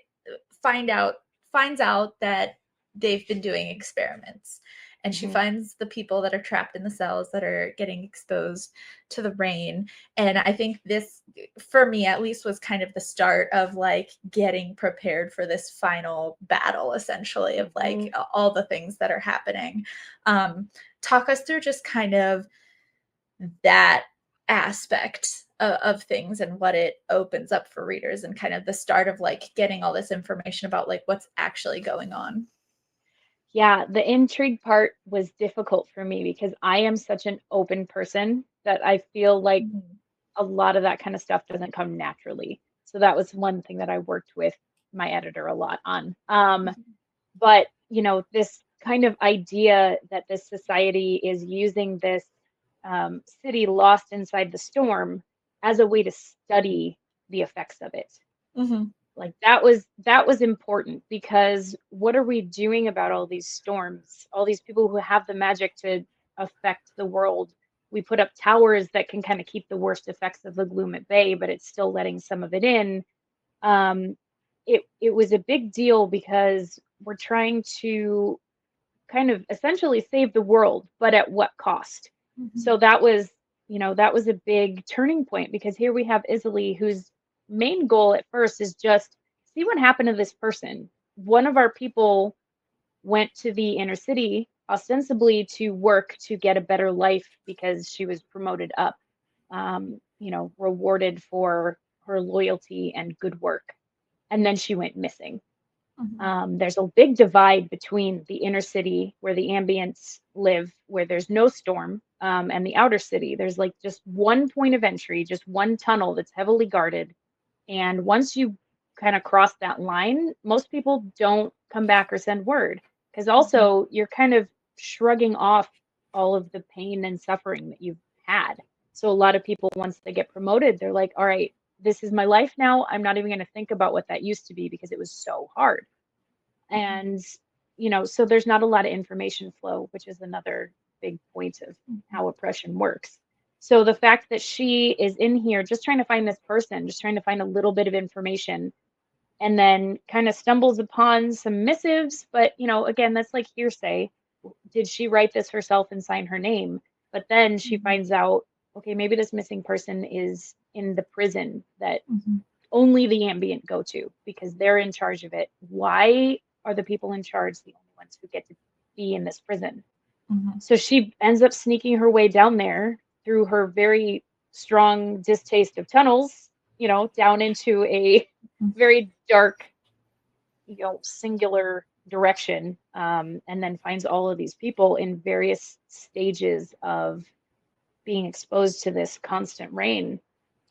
find out finds out that they've been doing experiments, and she Hmm. finds the people that are trapped in the cells that are getting exposed to the rain. And I think this, for me at least, was kind of the start of like getting prepared for this final battle, essentially, of Hmm. like all the things that are happening. um, Talk us through just kind of that aspect of things, and what it opens up for readers, and kind of the start of like getting all this information about like what's actually going on. Yeah, the intrigue part was difficult for me because I am such an open person that I feel like Mhm. a lot of that kind of stuff doesn't come naturally. So that was one thing that I worked with my editor a lot on. Mhm. But, this kind of idea that this society is using this city lost inside the storm as a way to study the effects of it. Mhm. Like that was important because what are we doing about all these storms? All these people who have the magic to affect the world. We put up towers that can kind of keep the worst effects of the gloom at bay, but it's still letting some of it in. Um, it was a big deal because we're trying to kind of essentially save the world, but at what cost? Mhm. So that was a big turning point because here we have Isily, whose main goal at first is just see what happened to this person. One of our people went to the inner city ostensibly to work to get a better life because she was promoted up, rewarded for her loyalty and good work. And then she went missing. Mhm. There's a big divide between the inner city where the ambients live, where there's no storm, and the outer city. There's like just one point of entry, just one tunnel that's heavily guarded. And once you kind of cross that line, most people don't come back or send word because Mhm. also you're kind of shrugging off all of the pain and suffering that you've had. So a lot of people, once they get promoted, they're like, all right, this is my life now. I'm not even going to think about what that used to be because it was so hard. Mhm. And, so there's not a lot of information flow, which is another big point of Mhm. how oppression works. So the fact that she is in here just trying to find this person, just trying to find a little bit of information, and then kind of stumbles upon some missives, but again, that's like hearsay. Did she write this herself and sign her name? But then she Mhm. finds out, okay, maybe this missing person is in the prison that Mhm. only the ambient go to because they're in charge of it. Why are the people in charge the only ones who get to be in this prison? Mhm. So she ends up sneaking her way down there through her very strong distaste of tunnels, down into a Mhm. very dark, singular direction, and then finds all of these people in various stages of being exposed to this constant rain.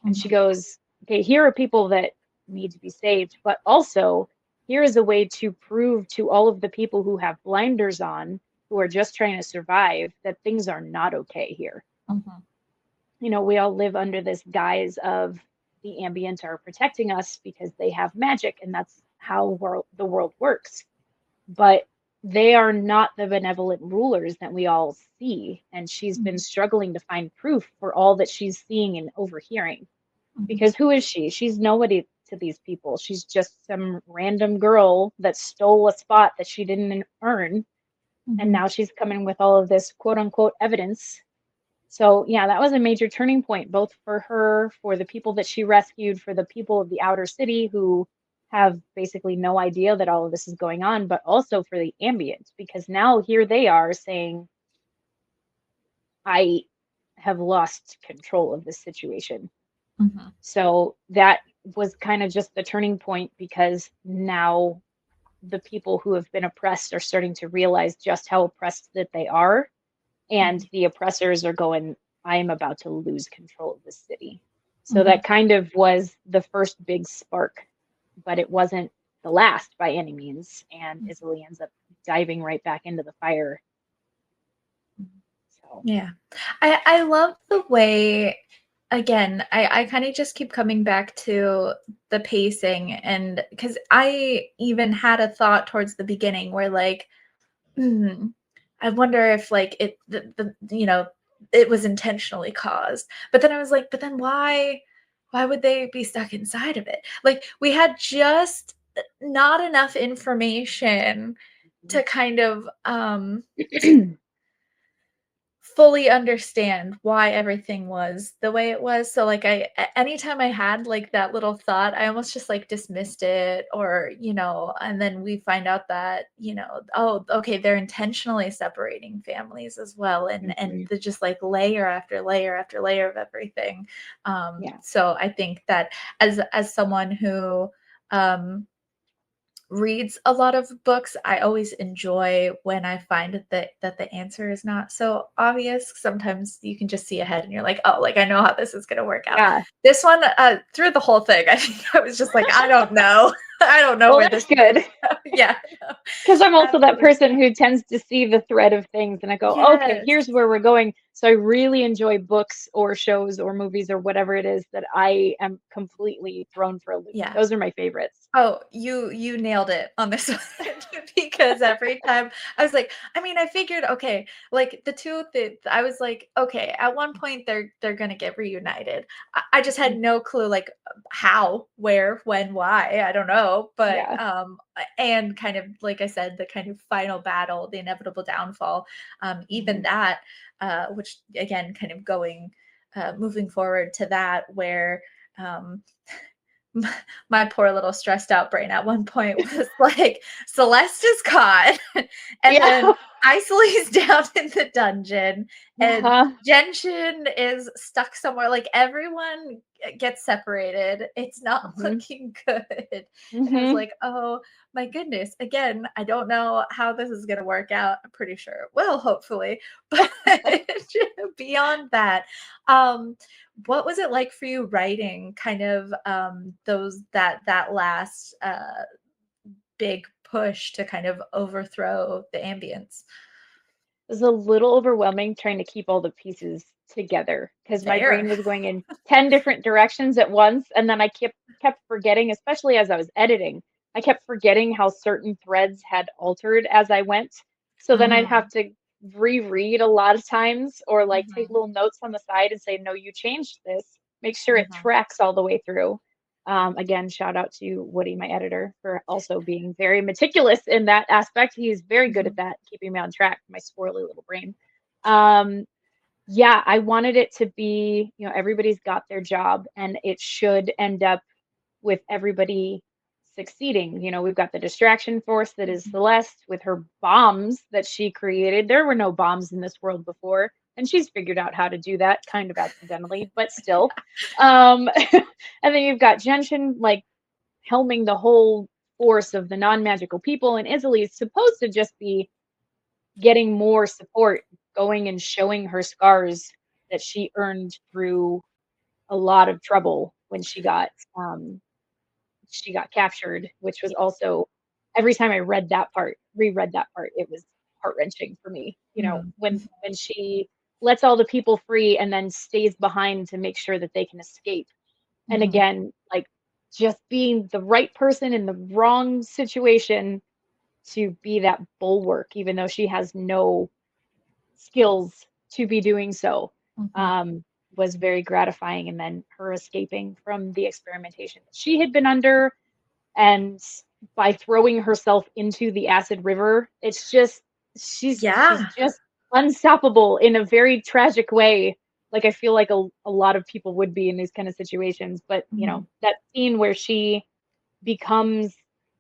And she Mhm. goes, okay, here are people that need to be saved, but also here is a way to prove to all of the people who have blinders on, who are just trying to survive, that things are not okay here. Mhm. We all live under this guise of the ambient are protecting us because they have magic and that's how the world works. But they are not the benevolent rulers that we all see. And she's been Mhm. struggling to find proof for all that she's seeing and overhearing. Mhm. Because who is she? She's nobody to these people. She's just some random girl that stole a spot that she didn't earn. And Mhm. now she's coming with all of this quote unquote evidence. So, yeah, that was a major turning point, both for her, for the people that she rescued, for the people of the outer city who have basically no idea that all of this is going on, but also for the ambient, because now here they are saying, I have lost control of this situation. Mhm. So that was kind of just the turning point because now the people who have been oppressed are starting to realize just how oppressed that they are. And Mhm. the oppressors are going, I am about to lose control of this city. So Mhm. that kind of was the first big spark, but it wasn't the last by any means. And Isley ends up diving right back into the fire. So, Yeah. I love the way, again, I kind of just keep coming back to the pacing, and because I even had a thought towards the beginning where like, hmm, I wonder if like the it was intentionally caused. But then I was like, but then why would they be stuck inside of it? Like we had just not enough information to kind of fully understand why everything was the way it was. So like anytime I had like that little thought, I almost just like dismissed it, or and then we find out that, oh, okay, they're intentionally separating families as well, and Mhm. the just like layer after layer after layer of everything. Yeah. So I think that as someone who um reads a lot of books, I always enjoy when I find that the answer is not so obvious. Sometimes you can just see ahead and you're like, "Oh, like I know how this is gonna work out." Yeah. This one, through the whole thing, I think I was just like, "I don't know. I don't know Well, where that's this is good. gonna go." Yeah, no, Because I'm also that absolutely. person who tends to see the thread of things and I go, okay, Yes. here's where we're going. So I really enjoy books or shows or movies or whatever it is that I am completely thrown for a loop. Yeah. Those are my favorites. Oh, you nailed it on this one because every time I was like, I mean, I figured, okay, like the two that I was like, okay, at one point they're gonna get reunited. I just had Mhm. no clue like how, where, when, why. I don't know, but Yeah. and kind of like I said, the kind of final battle, the inevitable downfall, even Mhm. that, which again, kind of going, moving forward to that where. Um, my poor little stressed out brain at one point was like, Celeste is caught, and Yeah. then Isley's down in the dungeon, and Uh-huh. Genshin is stuck somewhere. Like everyone gets separated. It's not Mhm. looking good. And I was Mhm. like, oh my goodness. Again, I don't know how this is going to work out. I'm pretty sure it will, hopefully. But beyond that, um, what was it like for you writing kind of those that last big push to kind of overthrow the ambience? It was a little overwhelming trying to keep all the pieces together because my brain Fair. was going in 10 different directions at once. And then I kept forgetting, especially as I was editing, I kept forgetting how certain threads had altered as I went. So then I'd have Mm, to reread a lot of times or like take mhm, little notes on the side and say, no, you changed this. Make sure it mhm, tracks all the way through. Again, shout out to Woody, my editor, for also being very meticulous in that aspect. He is very good at mhm, that, keeping me on track, my squirrely little brain. Um, yeah, I wanted it to be, everybody's got their job and it should end up with everybody succeeding. We've got the distraction force that is mhm. Celeste with her bombs that she created. There were no bombs in this world before, and she's figured out how to do that kind of accidentally, but still. And then you've got Genshin like helming the whole force of the non-magical people, and Italy is supposed to just be getting more support, going and showing her scars that she earned through a lot of trouble when she got captured, which was Yeah. also every time I reread that part, it was heart-wrenching for me. Mm, When she lets all the people free and then stays behind to make sure that they can escape. And mhm, again, like just being the right person in the wrong situation to be that bulwark, even though she has no skills to be doing so, was very gratifying. And then her escaping from the experimentation that she had been under, and by throwing herself into the acid river, it's just she's just unstoppable in a very tragic way. Like I feel like a lot of people would be in these kind of situations. But you know, that scene where she becomes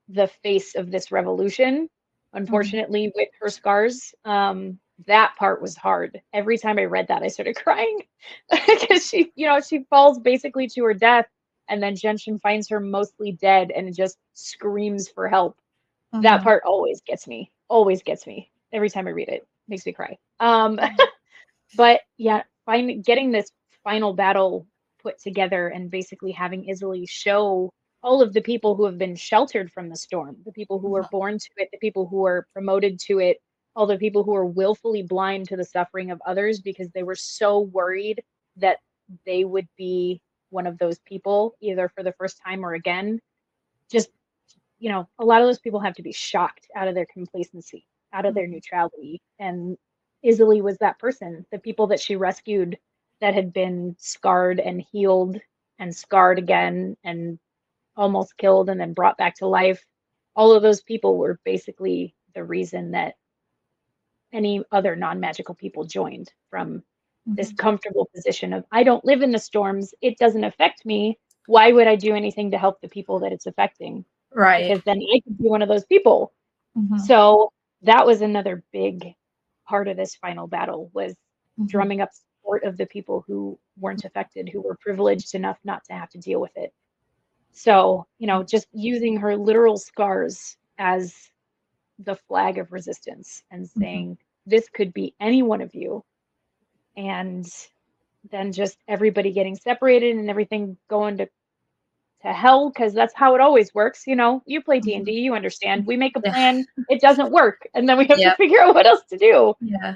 the face of this revolution, unfortunately, with her scars, that part was hard. Every time I read that, I started crying because she, you know, she falls basically to her death, and then Genshin finds her mostly dead and just screams for help. That part always gets me. Always gets me. Every time I read it, makes me cry. But yeah, getting this final battle put together and basically having Isley show all of the people who have been sheltered from the storm, the people who were born to it, the people who were promoted to it, all the people who were willfully blind to the suffering of others because they were so worried that they would be one of those people, either for the first time or again. Just, you know, a lot of those people have to be shocked out of their complacency, out of their neutrality. And Isley was that person. The people that she rescued that had been scarred and healed and scarred again and almost killed and then brought back to life, all of those people were basically the reason that any other non-magical people joined from this comfortable position of, I don't live in the storms, it doesn't affect me, why would I do anything to help the people that it's affecting? Right. Because then I could be one of those people. So that was another big part of this final battle, was drumming up support of the people who weren't affected, who were privileged enough not to have to deal with it. So, you know, just using her literal scars as the flag of resistance and saying, this could be any one of you. And then just everybody getting separated and everything going to hell, because that's how it always works. You know, you play D&D, you understand. We make a plan, it doesn't work, and then we have to figure out what else to do.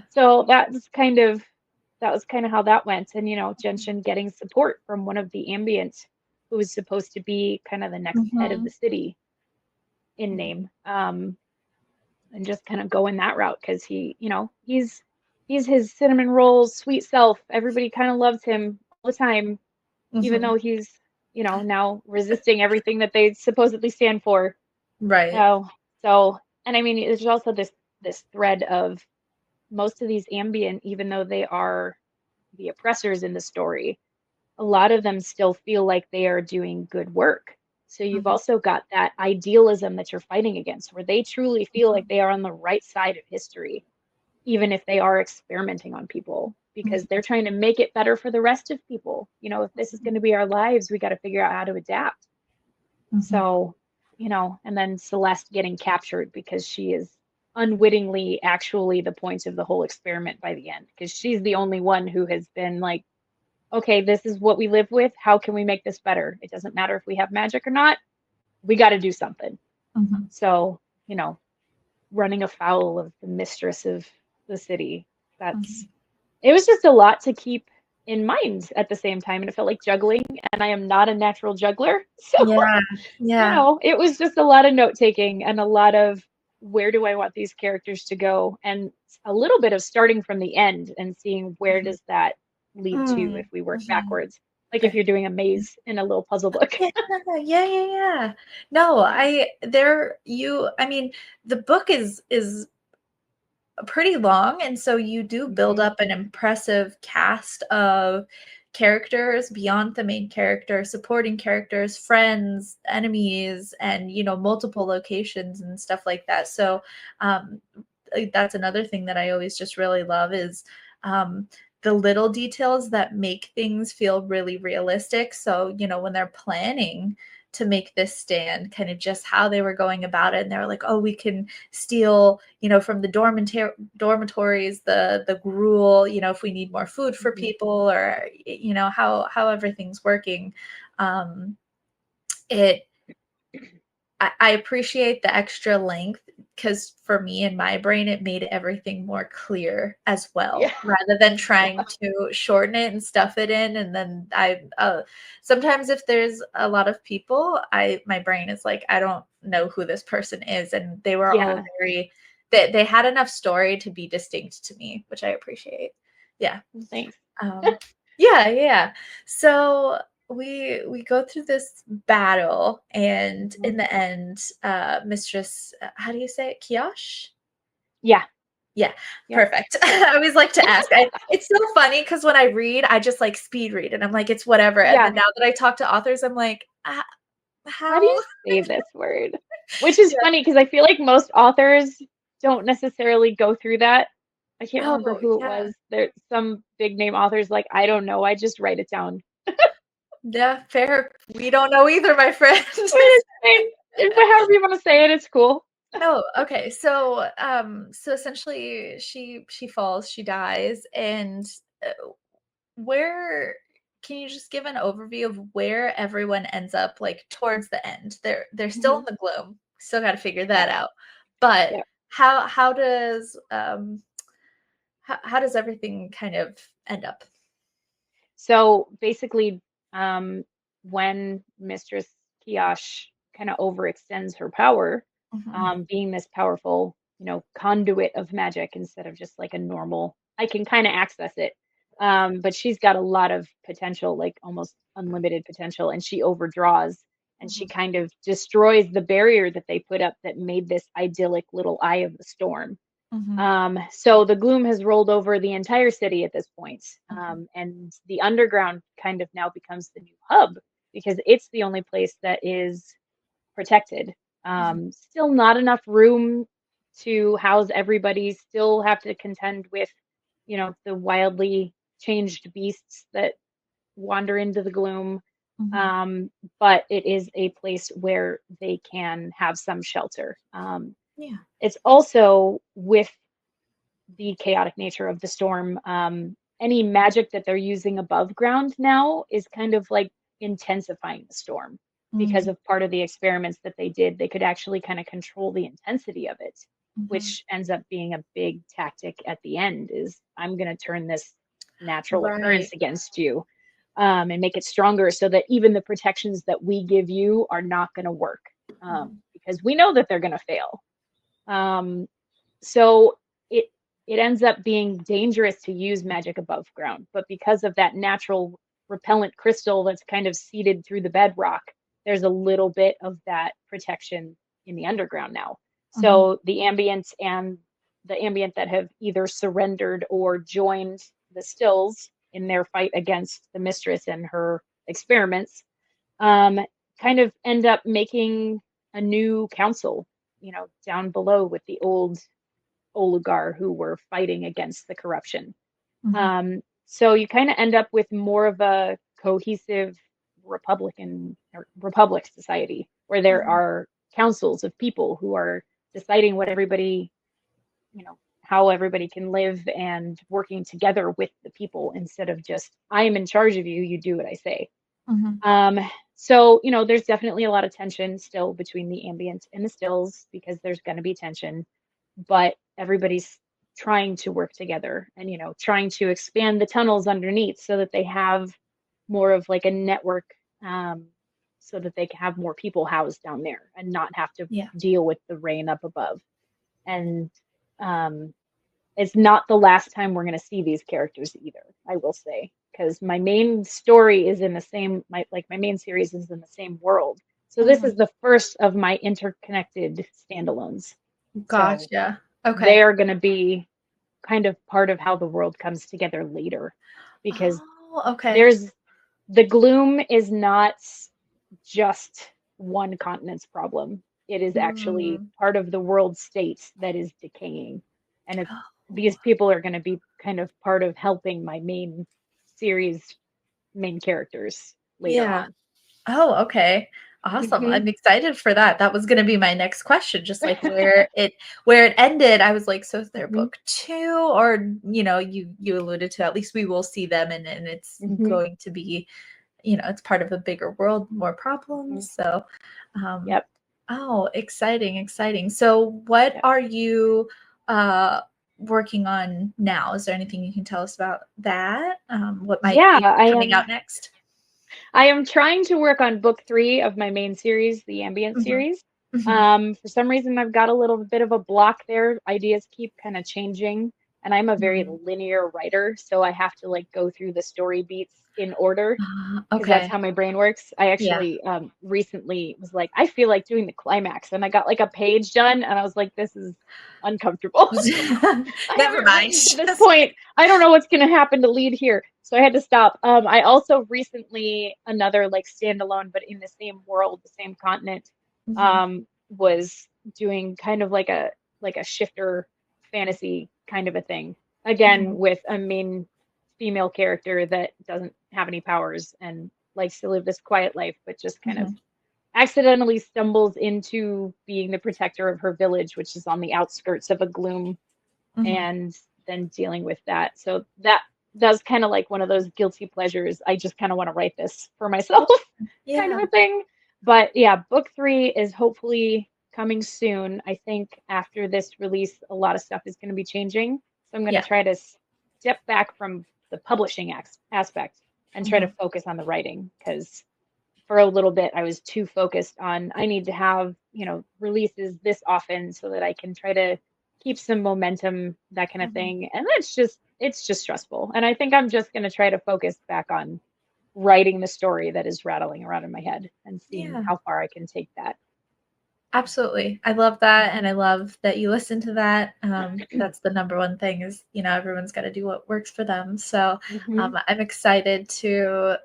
So that was kind of how that went. And, you know, Genshin getting support from one of the ambient, who was supposed to be kind of the next head of the city in name, and just kind of going that route, because he, you know, he's his cinnamon roll sweet self. Everybody kind of loves him all the time, even though he's, you know, now resisting everything that they supposedly stand for. Right. So, and I mean, there's also this thread of most of these ambient, even though they are the oppressors in the story, a lot of them still feel like they are doing good work. So you've also got that idealism that you're fighting against, where they truly feel like they are on the right side of history, even if they are experimenting on people, because they're trying to make it better for the rest of people. You know, if this is going to be our lives, we got to figure out how to adapt. So, you know, and then Celeste getting captured because she is unwittingly actually the point of the whole experiment by the end, because she's the only one who has been like, okay, this is what we live with. How can we make this better? It doesn't matter if we have magic or not. We got to do something. So, you know, running afoul of the mistress of the city, it was just a lot to keep in mind at the same time. And it felt like juggling, and I am not a natural juggler. So, you know, it was just a lot of note taking and a lot of, where do I want these characters to go? And a little bit of starting from the end and seeing where does that lead to if we work backwards, like if you're doing a maze in a little puzzle book. No, I mean, the book is pretty long, and so you do build up an impressive cast of characters beyond the main character, supporting characters, friends, enemies, and, you know, multiple locations and stuff like that. So that's another thing that I always just really love is the little details that make things feel really realistic. So, you know, when they're planning to make this stand, kind of just how they were going about it. And they were like, oh, we can steal, you know, from the dormitories, the gruel, you know, if we need more food for people, or, you know, how everything's working. I appreciate the extra length because for me in my brain, it made everything more clear as well, Yeah. rather than trying to shorten it and stuff it in. And then sometimes if there's a lot of people, my brain is like, I don't know who this person is. And they were all they had enough story to be distinct to me, which I appreciate. Yeah. Thanks. Yeah. So we go through this battle, and in the end, Mistress, how do you say it? Kiosh? Yeah. Yeah, Yep. perfect. I always like to ask. It's so funny because when I read, I just like speed read, and I'm like, it's whatever. And then now that I talk to authors, I'm like, How do how? you say this word? Which is funny because I feel like most authors don't necessarily go through that. I can't remember Oh, who it yeah. was. There's some big name authors like, I don't know, I just write it down. Yeah, fair. We don't know either, my friend. It's fine. However you want to say it, it's cool. Oh, okay. So essentially she falls, she dies, and where can you just give an overview of where everyone ends up like towards the end? They're still in Mhm. the gloom. Still got to figure that Yeah. out. But Yeah. how does how does everything kind of end up? So basically, um, when Mistress Kiosh kind of overextends her power, Mhm. being this powerful, conduit of magic instead of just like a normal, I can kind of access it. But she's got a lot of potential, like almost unlimited potential, and she overdraws and she Mhm. kind of destroys the barrier that they put up that made this idyllic little eye of the storm. Mhm. So the gloom has rolled over the entire city at this point, Mhm. and the underground kind of now becomes the new hub because it's the only place that is protected. Mhm. Still not enough room to house everybody. Still have to contend with, the wildly changed beasts that wander into the gloom. Mhm. Um, but it is a place where they can have some shelter. Yeah. It's also with the chaotic nature of the storm. Any magic that they're using above ground now is kind of like intensifying the storm because Mm. of part of the experiments that they did. They could actually kind of control the intensity of it, Mhm. which ends up being a big tactic at the end is I'm going to turn this natural Right. occurrence against you, and make it stronger so that even the protections that we give you are not going to work, Mhm. because we know that they're going to fail. Um, so it it ends up being dangerous to use magic above ground, but because of that natural repellent crystal that's kind of seeded through the bedrock, there's a little bit of that protection in the underground now. Mhm. So the ambient that have either surrendered or joined the stills in their fight against the mistress and her experiments, um, kind of end up making a new council, down below with the old oligarch who were fighting against the corruption. Mhm. So you kind of end up with more of a cohesive Republican or Republic society where there Mhm. are councils of people who are deciding what everybody, how everybody can live and working together with the people instead of just, I am in charge of you, you do what I say. Mhm. Um, so, there's definitely a lot of tension still between the ambient and the stills because there's going to be tension, but everybody's trying to work together and, trying to expand the tunnels underneath so that they have more of like a network, um, so that they can have more people housed down there and not have to Yeah. deal with the rain up above. And um, it's not the last time we're going to see these characters either, I will say, because my main story is in the same my main series is in the same world. So this Mhm. is the first of my interconnected standalones. So Gotcha. Okay. they're going to be kind of part of how the world comes together later because Oh, okay. there's the gloom is not just one continent's problem. It is actually Mm. part of the world state that is decaying. And Oh, these people are going to be kind of part of helping my main series main characters later yeah. on. Oh, okay. Awesome. Hmm. I'm excited for that. That was gonna be my next question, just like where it ended. I was like, so is there Hmm. book two? Or, you alluded to at least we will see them, and it's Hmm. going to be, it's part of a bigger world, more Hmm. problems. So um Yep. Oh, exciting, exciting. So what Yeah. are you working on now? Is there anything you can tell us about that? What might Yeah, be coming out next? I am trying to work on book 3 of my main series, the ambient Hmm. series. Hmm. For some reason, I've got a little bit of a block there. Ideas keep kind of changing, and I'm a very linear writer, so I have to like go through the story beats in order because that's Okay. how my brain works. I Yeah. actually recently was like, I feel like doing the climax, and I got like a page done, and I was like, this is uncomfortable. I Never haven't mind. written to this point. I don't know what's going to happen to lead here. So I had to stop. I also recently, another like standalone, but in the same world, the same continent, Mhm. was doing kind of like a shifter fantasy kind of a thing. Again, Mhm. with a main female character that doesn't have any powers and likes to live this quiet life, but just kind of Mhm. accidentally stumbles into being the protector of her village, which is on the outskirts of a gloom, Mhm. and then dealing with that. So that's kind of like one of those guilty pleasures. I just kind of want to write this for myself kind of Yeah. a thing. But yeah, book 3 is hopefully coming soon. I think after this release, a lot of stuff is going to be changing. So I'm going to Yeah. try to step back from the publishing aspect and try to Mhm. focus on the writing because for a little bit I was too focused on I need to have, releases this often so that I can try to keep some momentum, that kind of Mhm. thing. And it's just stressful. And I think I'm just going to try to focus back on writing the story that is rattling around in my head and seeing Yeah. how far I can take that. Absolutely. I love that. And Mhm. I love that you listen to that. That's the number one thing is, everyone's got to do what works for them. So Mhm. I'm excited to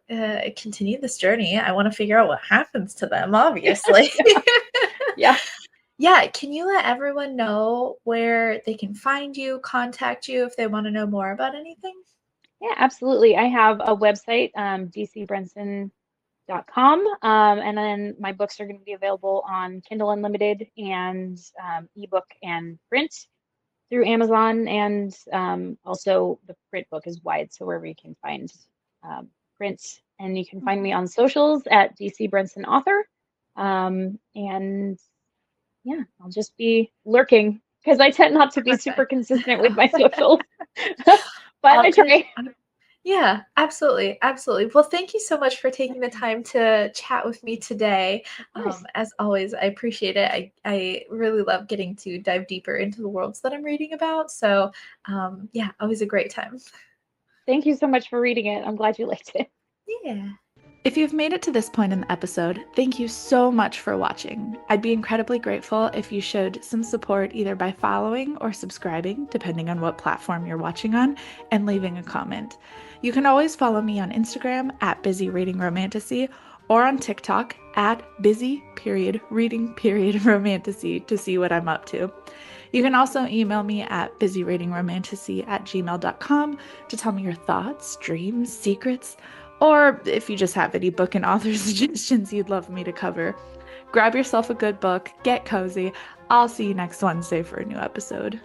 continue this journey. I want to figure out what happens to them, obviously. Yeah. Yeah. Can you let everyone know where they can find you, contact you if they want to know more about anything? Yeah, absolutely. I have a website, dcbrentson.com. And then my books are going to be available on Kindle Unlimited and ebook and print through Amazon. And also the print book is wide, so wherever you can find print. And you can find me Mhm. on socials at DC Brentson Author. And yeah, I'll just be lurking because I tend not to be super Perfect. consistent with my socials, but I All good. try. Yeah, absolutely, absolutely. Well, thank you so much for taking the time to chat with me today. Of course. As always, I appreciate it. I really love getting to dive deeper into the worlds that I'm reading about. So, yeah, always a great time. Thank you so much for reading it. I'm glad you liked it. Yeah. If you've made it to this point in the episode, thank you so much for watching. I'd be incredibly grateful if you showed some support either by following or subscribing, depending on what platform you're watching on, and leaving a comment. You can always follow me on Instagram at Busy Reading Romantasy or on TikTok at busy reading romantasy to see what I'm up to. You can also email me at busyreadingromantasy@gmail.com to tell me your thoughts, dreams, secrets, or if you just have any book and author suggestions you'd love me to cover. Grab yourself a good book, get cozy. I'll see you next Wednesday for a new episode.